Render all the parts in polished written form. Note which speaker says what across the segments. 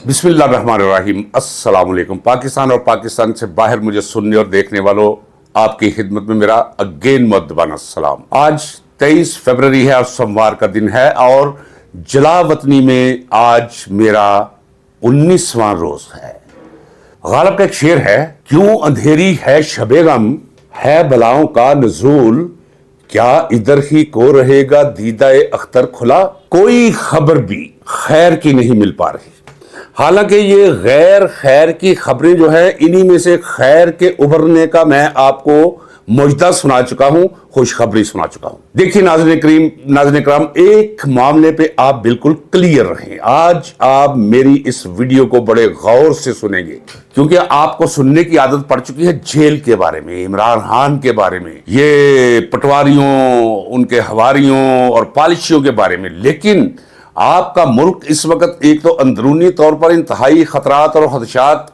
Speaker 1: बिस्मिल्लाहिर्रहमानिर्रहीम। अस्सलाम वालेकुम। पाकिस्तान और पाकिस्तान से बाहर मुझे सुनने और देखने वालों, आपकी खिदमत में मेरा अगेन मुअद्दबाना सलाम। आज 23 फरवरी है और सोमवार का दिन है और जलावतनी में आज मेरा 19वां रोज है। गालिब का एक शेर है, क्यों अंधेरी है शबे गम, है बलाओं का नजूल, क्या इधर ही को रहेगा दीदाए अख्तर खुला। कोई खबर भी खैर की नहीं मिल पा रही। हालांकि ये गैर खैर की खबरें जो है, इन्हीं में से खैर के उभरने का मैं आपको मुजदा सुना चुका हूं, खुशखबरी सुना चुका हूं। देखिए नाज़रीन इकराम, एक मामले पे आप बिल्कुल क्लियर रहें। आज आप मेरी इस वीडियो को बड़े गौर से सुनेंगे, क्योंकि आपको सुनने की आदत पड़ चुकी है जेल के बारे में, इमरान खान के बारे में, ये पटवारियों, उनके हवारियों और पॉलिसियों के बारे में। लेकिन आपका मुल्क इस वक्त एक तो अंदरूनी तौर पर इंतहाई खतरात और खदशात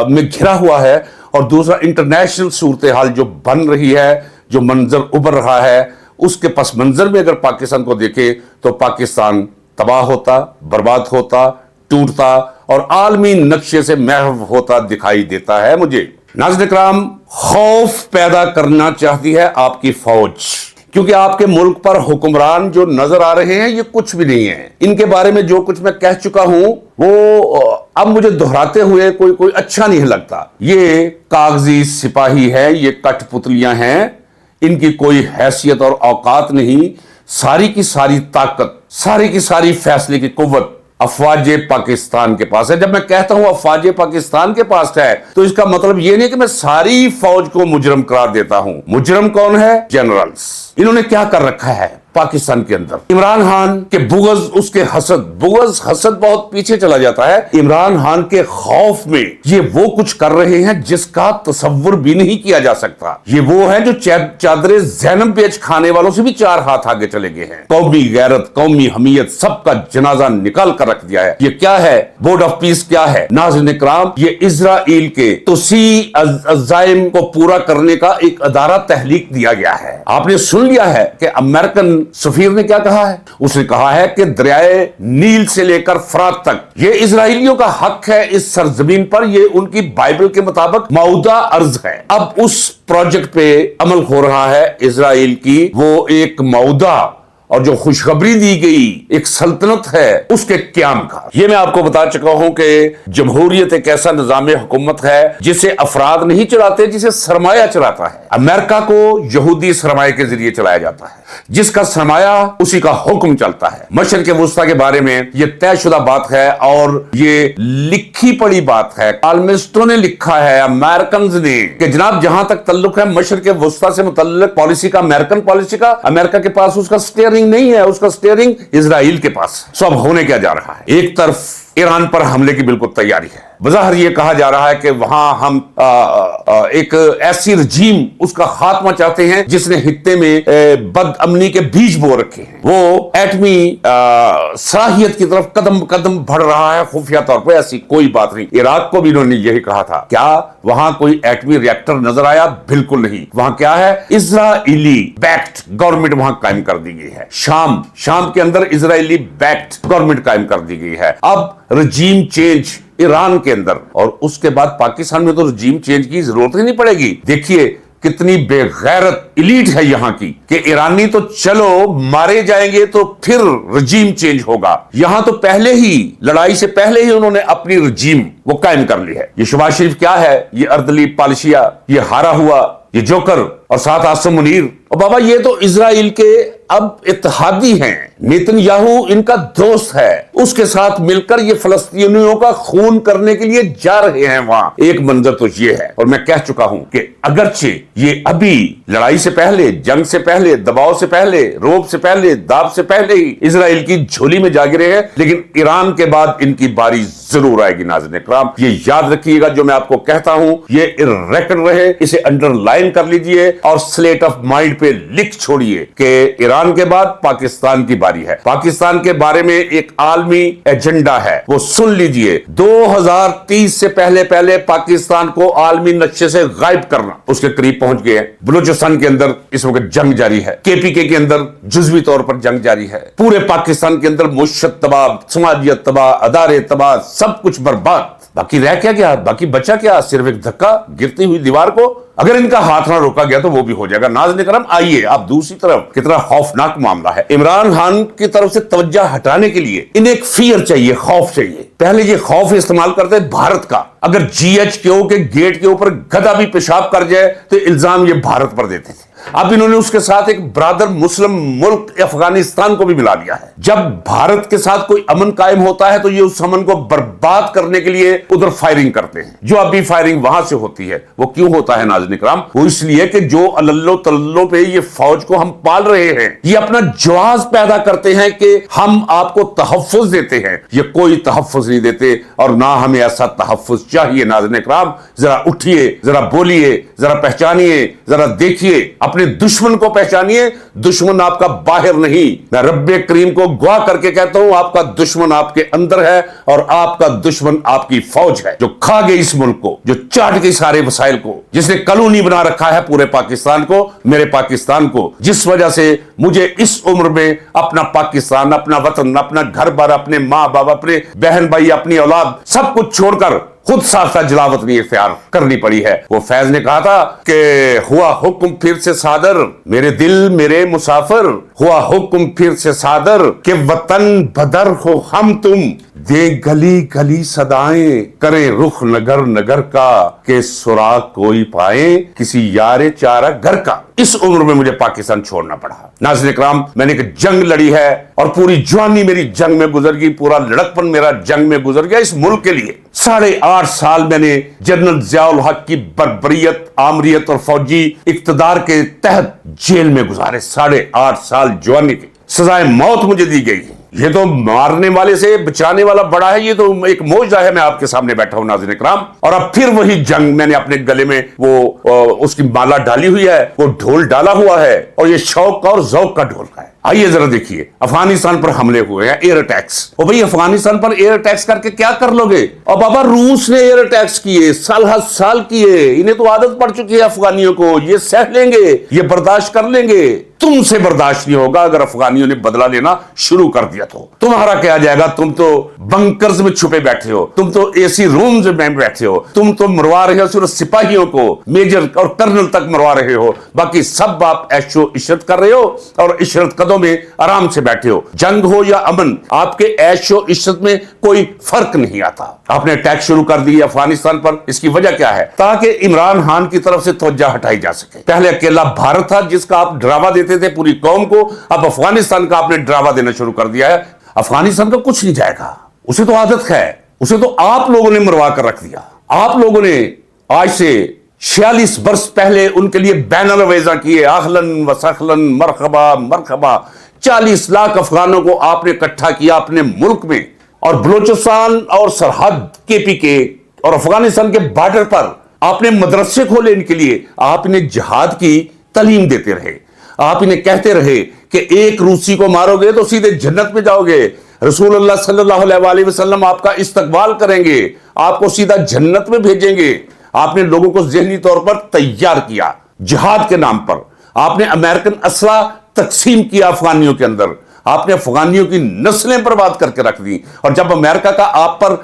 Speaker 1: में घिरा हुआ है, और दूसरा इंटरनेशनल सूरत हाल जो बन रही है, जो मंजर उभर रहा है, उसके पस मंजर में अगर पाकिस्तान को देखे तो पाकिस्तान तबाह होता, बर्बाद होता, टूटता और आलमी नक्शे से महव होता दिखाई देता है मुझे। नाज़रीन इकराम, खौफ पैदा करना चाहती है आपकी फौज, क्योंकि आपके मुल्क पर हुक्मरान जो नजर आ रहे हैं ये कुछ भी नहीं है। इनके बारे में जो कुछ मैं कह चुका हूं वो अब मुझे दोहराते हुए कोई अच्छा नहीं लगता। ये कागजी सिपाही है, ये कठपुतलियां हैं, इनकी कोई हैसियत और औकात नहीं। सारी की सारी ताकत, सारी की सारी फैसले की कुव्वत अफवाज पाकिस्तान के पास है। जब मैं कहता हूं अफवाज पाकिस्तान के पास है, तो इसका मतलब यह नहीं कि मैं सारी फौज को मुजरम करार देता हूं। मुजरम कौन है? जनरल्स। इन्होंने क्या कर रखा है पाकिस्तान के अंदर? इमरान खान के बुग़ज़, उसके हसद बहुत पीछे चला जाता है। इमरान खान के खौफ में ये वो कुछ कर रहे हैं जिसका तसव्वुर भी नहीं किया जा सकता। ये वो है जो चादरे ज़ैनब बेच खाने वालों से भी 4 हाथ आगे चले गए हैं। कौमी गैरत, कौमी हमीयत, सबका जनाजा निकाल कर रख दिया है। ये क्या है? बोर्ड ऑफ पीस क्या है? नाज़रीन इकराम, ये इजराइल के तुसी अज़ाइम को पूरा करने का एक अदारा तहलीक दिया गया है। आपने सुन लिया है कि अमेरिकन सफीर ने क्या कहा है? उसने कहा है कि दरियाए नील से लेकर फरात तक ये इजराइलियों का हक है इस सरजमीन पर। ये उनकी बाइबल के मुताबिक मौदा अर्ज है। अब उस प्रोजेक्ट पे अमल हो रहा है इजराइल की वो एक मौदा और जो खुशखबरी दी गई एक सल्तनत है उसके क्याम का। ये मैं आपको बता चुका हूं कि जमहूरियत एक ऐसा निजाम हुकूमत है जिसे अफराद नहीं चलाते, जिसे सरमाया चलाता है। अमेरिका को यहूदी सरमाए के जरिए चलाया जाता है, जिसका सरमाया उसी का हुक्म चलता है। मशरिक़ वुस्ता के बारे में ये तयशुदा बात है और ये लिखी पड़ी बात है। कॉलमिस्टों ने लिखा है, अमेरिकन ने, कि जनाब जहां तक तल्लुक है मशरिक़ वुस्ता से मुतल्लिक पॉलिसी का, अमेरिकन पॉलिसी का, अमेरिका के पास उसका स्टीयरिंग नहीं है, उसका स्टीयरिंग इजराइल के पास। सब होने क्या जा रहा है? एक तरफ ईरान पर हमले की बिल्कुल तैयारी है। बज़ाहिर ये कहा जा रहा है कि वहां हम एक ऐसी रजीम, उसका खात्मा चाहते हैं जिसने हित्ते में बदअमनी के बीज बो रखे हैं। वो एटमी सलाहियत की तरफ कदम कदम बढ़ रहा है खुफिया तौर पर। ऐसी कोई बात नहीं। इराक को भी इन्होंने यही कहा था। क्या वहां कोई एटमी रिएक्टर नजर आया? बिल्कुल नहीं। वहां क्या है? इजराइली बैक्ड गवर्नमेंट वहां कायम कर दी गई है। शाम के अंदर इजराइली बैक्ड गवर्नमेंट कायम कर दी गई है। अब रजीम चेंज ईरान के अंदर, और उसके बाद पाकिस्तान में तो रजीम चेंज की जरूरत ही नहीं पड़ेगी। देखिए कितनी बेगैरत इलीट है यहां की कि ईरानी तो चलो मारे जाएंगे तो फिर रजीम चेंज होगा। यहां तो पहले ही, लड़ाई से पहले ही उन्होंने अपनी रजीम वो कायम कर ली है। ये शहबाज शरीफ क्या है? ये अर्दली पालिशिया, ये हारा हुआ, ये जोकर, और साथ आसिम मुनीर। और बाबा ये तो इजराइल के अब इत्तेहादी हैं। नेतन्याहू इनका दोस्त है, उसके साथ मिलकर ये फलस्तीनियों का खून करने के लिए जा रहे हैं वहां। एक मंजर तो ये है, और मैं कह चुका हूं कि अगरचे ये अभी लड़ाई से पहले, जंग से पहले, दबाव से पहले, रोब से पहले, दाब से पहले ही इजराइल की झोली में जा गिरे हैं, लेकिन ईरान के बाद इनकी बारी जरूर आएगी। नाज़रीन इकराम, ये याद रखिएगा, जो मैं आपको कहता हूं ये रिकॉर्ड रहे, इसे अंडरलाइन कर लीजिए और स्लेट ऑफ माइंड पे लिख छोड़िए कि ईरान के बाद पाकिस्तान की बारी है। पाकिस्तान के बारे में एक आलमी एजेंडा है, वो सुन लीजिए। 2030 से पहले पहले पाकिस्तान को आलमी नक्शे से गायब करना, उसके करीब पहुंच गए। बलूचिस्तान के अंदर इस वक्त जंग जारी है, केपीके के अंदर जुज़वी तौर पर जंग जारी है, पूरे पाकिस्तान के अंदर मुश्त तबाह, समाजियत तबाह, अदारे तबाह, सब कुछ बर्बाद। बाकी रह क्या गया? बाकी बचा क्या? सिर्फ एक धक्का गिरती हुई दीवार को। अगर इनका हाथ ना रोका गया तो वो भी हो जाएगा। नाज़रीन करम, आइए आप दूसरी तरफ, कितना खौफनाक मामला है। इमरान खान की तरफ से तवज्जो हटाने के लिए इन्हें एक फियर चाहिए, खौफ चाहिए। पहले ये खौफ इस्तेमाल करते भारत का। अगर GHQ के गेट के ऊपर गधा भी पेशाब कर जाए तो इल्जाम ये भारत पर देते थे। अब इन्होंने उसके साथ एक ब्रादर मुस्लिम मुल्क अफगानिस्तान को भी मिला लिया है। जब भारत के साथ कोई अमन कायम होता है तो ये उस अमन को बर्बाद करने के लिए उधर फायरिंग करते हैं। जो अभी फायरिंग वहां से होती है वो क्यों होता है नाज़रीन इकराम? वो इसलिए कि जो अल्लो तल्लो पे ये फौज को हम पाल रहे हैं, ये अपना जवाब पैदा करते हैं कि हम आपको तहफ्फुज देते हैं। ये कोई तहफ्फुज नहीं देते और ना हमें ऐसा तहफ्फुज चाहिए। नाज़रीन इकराम, जरा उठिए, जरा बोलिए, जरा पहचानिए, जरा देखिए, अपने दुश्मन को पहचानिए। दुश्मन आपका बाहर नहीं, मैं रब्बे करीम को गवाह करके कहता हूं, आपका दुश्मन आपके अंदर है और आपका दुश्मन आपकी फौज है, जो खा गई इस मुल्क को, जो चाट गई सारे वसाइल को, जिसने कॉलोनी बना रखा है पूरे पाकिस्तान को, मेरे पाकिस्तान को, जिस वजह से मुझे इस उम्र में अपना पाकिस्तान, अपना वतन, अपना घर बार, अपने माँ बाप, अपने बहन भाई, अपनी औलाद, सब कुछ छोड़कर खुद साथ जलावत नहीं इख्तियार करनी पड़ी है। वो फैज ने कहा था कि हुआ हुक्म फिर से सादर, मेरे दिल मेरे मुसाफिर, हुआ हुक्म फिर से सादर, कि वतन बदर हो हम तुम, दे गली गली सदाएं, करे रुख नगर नगर का, के सुराग कोई पाए, किसी यारे चारा घर का। इस उम्र में मुझे पाकिस्तान छोड़ना पड़ा। नाज़रीन इकराम, मैंने एक जंग लड़ी है और पूरी जवानी मेरी जंग में गुजर गई, पूरा लड़कपन मेरा जंग में गुजर गया इस मुल्क के लिए। 8.5 साल मैंने जनरल ज़ियाउल हक की बर्बरियत, आमरियत और फौजी इक्तदार के तहत जेल में गुजारे। 8.5 साल जवानी की सजाए मौत मुझे दी गई। ये तो मारने वाले से बचाने वाला बड़ा है, ये तो एक मौजज़ा है। मैं आपके सामने बैठा हूं नाज़रीन इकराम, और अब फिर वही जंग। मैंने अपने गले में वो उसकी माला डाली हुई है, वो ढोल डाला हुआ है, और ये शौक और जौक का ढोल है। आइए जरा देखिए, अफगानिस्तान पर हमले हुए हैं, एयर अटैक्स। और भाई अफगानिस्तान पर एयर अटैक्स करके क्या कर लोगे? और बाबा रूस ने एयर अटैक्स किए, साल हर साल किए, इन्हें तो आदत पड़ चुकी है अफगानियों को, ये सह लेंगे, ये बर्दाश्त कर लेंगे। तुमसे बर्दाश्त नहीं होगा अगर अफगानियों ने बदला लेना शुरू कर दिया तो। तुम्हारा क्या जाएगा? तुम तो बंकर्स में छुपे बैठे हो, तुम तो एसी रूम्स में बैठे हो, तुम तो मरवा रहे हो सिर्फ सिपाहियों को, मेजर और कर्नल तक मरवा रहे हो, बाकी सब आप ऐशो इशरत कर रहे हो और इशरत कदों में आराम से बैठे हो। जंग हो या अमन, आपके ऐशो इशरत में कोई फर्क नहीं आता। आपने अटैक शुरू कर दिया अफगानिस्तान पर, इसकी वजह क्या है? ताकि इमरान खान की तरफ से तवज्जो हटाई जा सके। पहले अकेला भारत था जिसका आप ड्रामा देते थे पूरी कौम को, अब अफगानिस्तान का आपने ड्रामा देना शुरू कर दिया है। अफगानिस्तान का कुछ नहीं जाएगा, उसे तो आदत है, उसे तो आप लोगों ने मरवा कर रख दिया। आप लोगों ने आज से 46 वर्ष पहले उनके लिए बैनर वेजा किए, अहलन व सहलन, मरहबा मरहबा। 40 लाख अफगानों को आपने इकट्ठा किया अपने मुल्क में, और बलूचिस्तान और सरहद केपीके और अफगानिस्तान के बॉर्डर पर आपने मदरसे खोले इनके लिए। आप इन्हें जिहाद की तालीम देते रहे, आप इन्हें कहते रहे कि एक रूसी को मारोगे तो सीधे जन्नत में जाओगे, रसूलुल्लाह सल्लल्लाहु अलैहि वसल्लम आपका इस्तकबाल करेंगे, आपको सीधा जन्नत में भेजेंगे। आपने लोगों को ज़हनी तौर पर तैयार किया जिहाद के नाम पर। आपने अमेरिकन असला तकसीम किया अफगानियों के अंदर, आपने अफगानियों की नस्लें बर्बाद करके रख दी। और जब अमेरिका का आप पर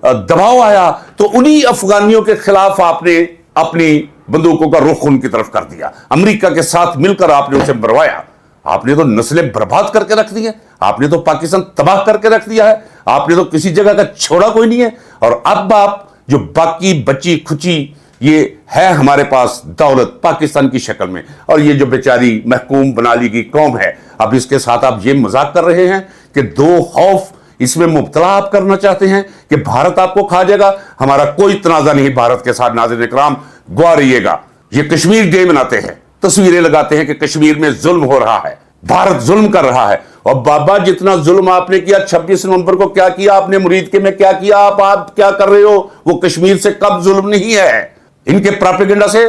Speaker 1: दबाव आया तो उन्हीं अफगानियों के खिलाफ आपने अपनी बंदूकों का रुख उनकी तरफ कर दिया। अमेरिका के साथ मिलकर आपने उसे मरवाया। आपने तो नस्लें बर्बाद करके रख दी है, आपने तो पाकिस्तान तबाह करके रख दिया है, आपने तो किसी जगह का छोड़ा कोई नहीं है। और अब आप जो बाकी बची खुची ये है हमारे पास दौलत पाकिस्तान की शक्ल में, और ये जो बेचारी महकूम बना ली की कौम है, अब इसके साथ आप ये मजाक कर रहे हैं कि दो खौफ इसमें मुब्तला आप करना चाहते हैं कि भारत आपको खा जाएगा। हमारा कोई तनाजा नहीं भारत के साथ। नाज़रीन इकराम, गवा रहिएगा। ये कश्मीर डे मनाते हैं, तस्वीरें लगाते हैं कि कश्मीर में जुल्म हो रहा है, भारत जुल्म कर रहा है। और बाबा जितना जुल्म आपने किया 26 नवंबर को, क्या किया आपने मुरीद के में, क्या किया आप क्या कर रहे हो? वो कश्मीर से कब जुल्म नहीं है। इनके प्रोपेगेंडा से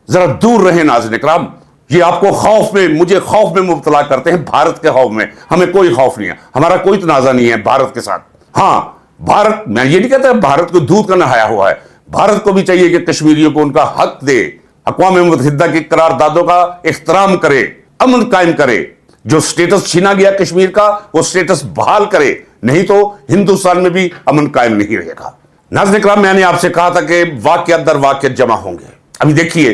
Speaker 1: जरा दूर रहे नाज़रीन इकराम। ये आपको खौफ में, मुझे खौफ में मुब्तला करते हैं, भारत के खौफ में। हमें कोई खौफ नहीं है, हमारा कोई तनाज़ा नहीं है भारत के साथ। हाँ, भारत, मैं ये नहीं कहता भारत को दूध का नहाया हुआ है, भारत को भी चाहिए कि कश्मीरियों को उनका हक दे, अक़वाम मुत्तहिदा की करारदादों का एहतराम करे, अमन कायम करे, जो स्टेटस छीना गया कश्मीर का वो स्टेटस बहाल करे, नहीं तो हिंदुस्तान में भी अमन कायम नहीं रहेगा। नाज़रीन इकराम, मैंने आपसे कहा था कि वाक़ियत दर वाक़ियत जमा होंगे। अभी देखिए,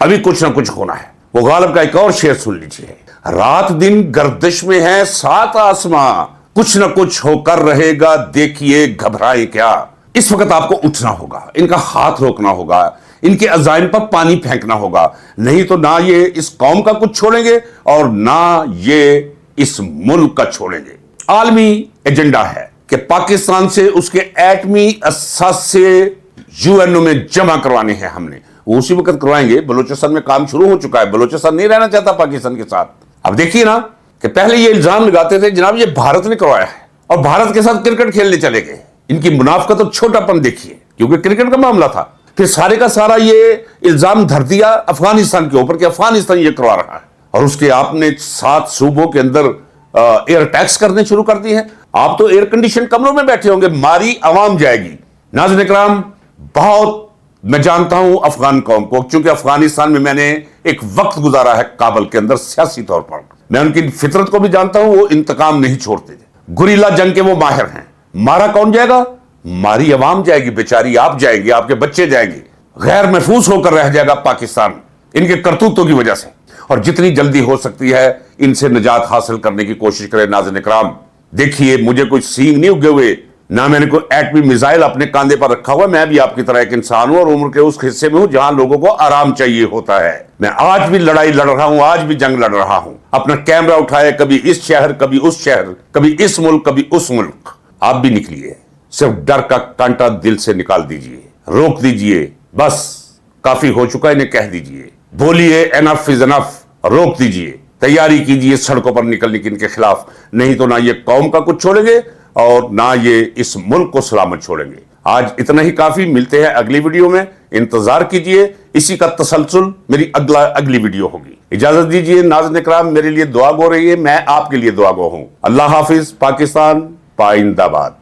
Speaker 1: अभी कुछ ना कुछ होना है। वो गालिब का एक और शेर सुन लीजिए। रात दिन गर्दिश में है सात आसमां, कुछ ना कुछ होकर रहेगा, देखिए घबराए क्या। इस वक्त आपको उठना होगा, इनका हाथ रोकना होगा, इनके अजाइम पर पानी फेंकना होगा, नहीं तो ना ये इस कौम का कुछ छोड़ेंगे और ना ये इस मुल्क का छोड़ेंगे। आलमी एजेंडा है कि पाकिस्तान से उसके एटमी असासे यूएनओ में जमा करवाने हैं हमने, वो उसी वक्त करवाएंगे। बलूचिस्तान में काम शुरू हो चुका है, बलूचिस्तान नहीं रहना चाहता पाकिस्तान के साथ। अब देखिए ना कि पहले ये इल्जाम लगाते थे जनाब ये भारत ने करवाया है और भारत के साथ क्रिकेट खेलने चले गए। इनकी मुनाफकत और छोटापन देखिए, क्योंकि क्रिकेट का मामला था। फिर सारे का सारा ये इल्जाम धर दिया अफगानिस्तान के ऊपर कि अफगानिस्तान ये करवा रहा है, और उसके आपने 7 सूबों के अंदर एयर टैक्स करने शुरू कर दिए हैं। आप तो एयर कंडीशन कमरों में बैठे होंगे, मारी आवाम जाएगी। नाज़रीन इकराम, बहुत मैं जानता हूं अफगान कौम को, क्योंकि अफगानिस्तान में मैंने एक वक्त गुजारा है काबल के अंदर सियासी तौर पर। मैं उनकी फितरत को भी जानता हूं, वो इंतकाम नहीं छोड़ते थे, गुरीला जंग के वो माहिर हैं। मारा कौन जाएगा? मारी अवाम जाएगी बेचारी, आप जाएंगे, आपके बच्चे जाएंगे, गैर महफूज होकर रह जाएगा पाकिस्तान इनके करतूतों की वजह से। और जितनी जल्दी हो सकती है इनसे निजात हासिल करने की कोशिश करें। नाज़रीन इकराम, देखिए मुझे कोई सींग नहीं उगे हुए, ना मैंने कोई एटमी मिसाइल अपने कांधे पर रखा हुआ। मैं भी आपकी तरह एक इंसान हूं और उम्र के उस हिस्से में हूं जहां लोगों को आराम चाहिए होता है। मैं आज भी लड़ाई लड़ रहा हूं, आज भी जंग लड़ रहा हूं। अपना कैमरा उठाए, कभी इस शहर कभी उस शहर, कभी इस मुल्क कभी उस मुल्क। आप भी निकलिए, सिर्फ डर का कांटा दिल से निकाल दीजिए, रोक दीजिए, बस काफी हो चुका है, इन्हें कह दीजिए, बोलिए एनफ इज एनफ, रोक दीजिए, तैयारी कीजिए सड़कों पर निकलने की इनके खिलाफ। नहीं तो ना ये कौम का कुछ छोड़ेंगे और ना ये इस मुल्क को सलामत छोड़ेंगे। आज इतना ही काफी, मिलते हैं अगली वीडियो में, इंतजार कीजिए, इसी का तसलसल मेरी अगली वीडियो होगी। इजाजत दीजिए नाज़रीन इकराम, मेरे लिए दुआ गो रही है, मैं आपके लिए दुआ गो हूं। अल्लाह हाफिज, पाकिस्तान पाइंदाबाद।